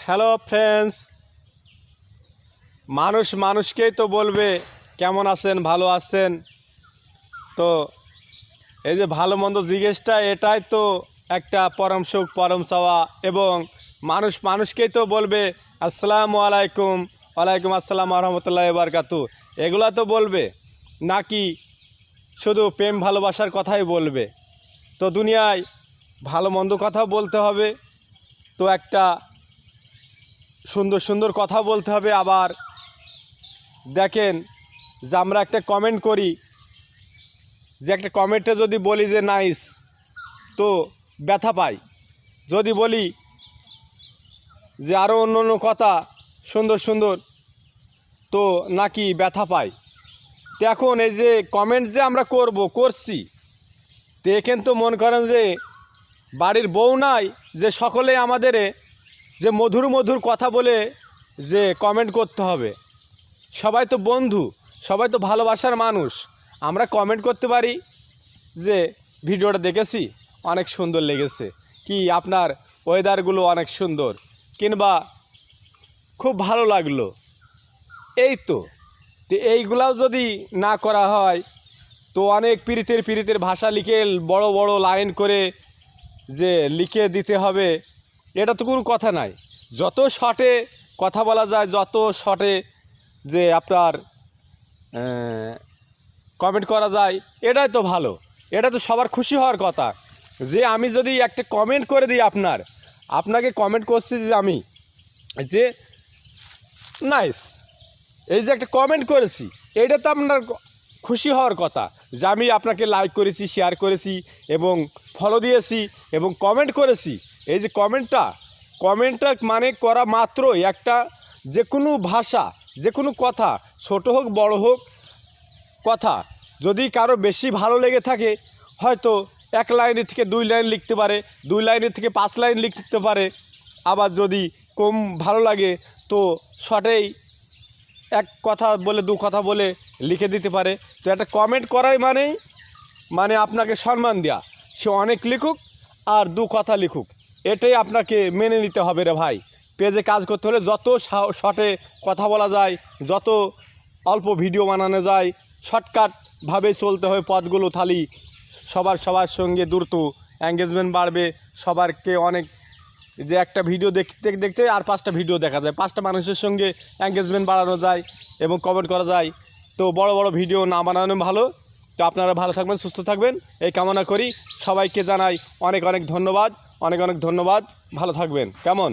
Hello friends, মানুষ মানুষকেই তো বলবে কেমন আছেন, ভালো আছেন। তো এই যে ভালো মন্দ জিজ্ঞেসটা, এটাই তো একটা পরম সুখ, পরম চাওয়া। এবং মানুষ মানুষকেই তো বলবে আসসালামু আলাইকুম, ওয়ালাইকুম আসসালাম রহমতুল্লাহি ওয়া বারাকাতুহু, এগুলা তো বলবে, নাকি শুধু প্রেম ভালোবাসার কথাই বলবে? তো দুনিয়ায় ভালো মন্দ কথা বলতে হবে, তো একটা সুন্দর সুন্দর কথা বলতে হবে। আবার দেখেন যে আমরা একটা কমেন্ট করি, যে একটা কমেন্টে যদি বলি যে নাইস, তো ব্যথা পাই। যদি বলি যে আরও অন্য অন্য কথা সুন্দর সুন্দর, তো নাকি ব্যথা পাই। তো এখন এই যে কমেন্ট যে আমরা করছি, তো এখানে তো মনে করেন যে বাড়ির বউ নাই যে সকলে আমাদের যে মধুর মধুর কথা বলে যে কমেন্ট করতে হবে। সবাই তো বন্ধু, সবাই তো ভালোবাসার মানুষ। আমরা কমেন্ট করতে পারি যে ভিডিওটা দেখেছি, অনেক সুন্দর লেগেছে, কি আপনার ওয়েদারগুলো অনেক সুন্দর, কিংবা খুব ভালো লাগলো, এই তো। এইগুলাও যদি না করা হয়, তো অনেক পীড়িতের ভাষা লিখে বড় বড় লাইন করে যে লিখে দিতে হবে, এটা তো কোনো কথা নাই। যত শর্টে কথা বলা যায়, যত শর্টে যে আপনার কমেন্ট করা যায়, এটাই তো ভালো। এটা তো সবার খুশি হওয়ার কথা। যে আমি যদি একটা কমেন্ট করে দিই, আপনাকে কমেন্ট করছি যে আমি যে নাইস, এই যে একটা কমেন্ট করেছি, এইটা তো আপনার খুশি হওয়ার কথা যে আমি আপনাকে লাইক করেছি, শেয়ার করেছি এবং ফলো দিয়েছি এবং কমেন্ট করেছি। এই যে কমেন্টটা মানে করা মাত্রই একটা, যে কোনো ভাষা, যে কোনো কথা, ছোট হোক বড় হোক, কথা যদি কারো বেশি ভালো লেগে থাকে, হয়তো 1 লাইনের থেকে 2 লাইন লিখতে পারে, 2 লাইনের থেকে 5 লাইন লিখতে পারে। আবার যদি কম ভালো লাগে, তো শর্টেই 1 কথা বলে 2 কথা বলে লিখে দিতে পারে। তো একটা কমেন্ট করাই মানে আপনাকে সম্মান দেওয়া। সে অনেক লিখুক আর 2 কথা লিখুক, এটাই আপনাকে মেনে নিতে হবে রে ভাই। পেজে কাজ করতে হলে যত শর্টে কথা বলা যায়, যত অল্প ভিডিও বানানো যায়, শর্টকাটভাবে চলতে হবে পথগুলো, থালি সবার সঙ্গে দ্রুত এঙ্গেজমেন্ট বাড়বে। সবারকে অনেক, যে একটা ভিডিও দেখতে দেখতে আর 5টা ভিডিও দেখা যায়, 5টা মানুষের সঙ্গে এঙ্গেজমেন্ট বাড়ানো যায় এবং কমেন্ট করা যায়। তো বড় বড় ভিডিও না বানানো ভালো। তো আপনারা ভালো থাকবেন, সুস্থ থাকবেন, এই কামনা করি। সবাইকে জানাই অনেক অনেক ধন্যবাদ, অনেক অনেক ধন্যবাদ। ভালো থাকবেন। কেমন?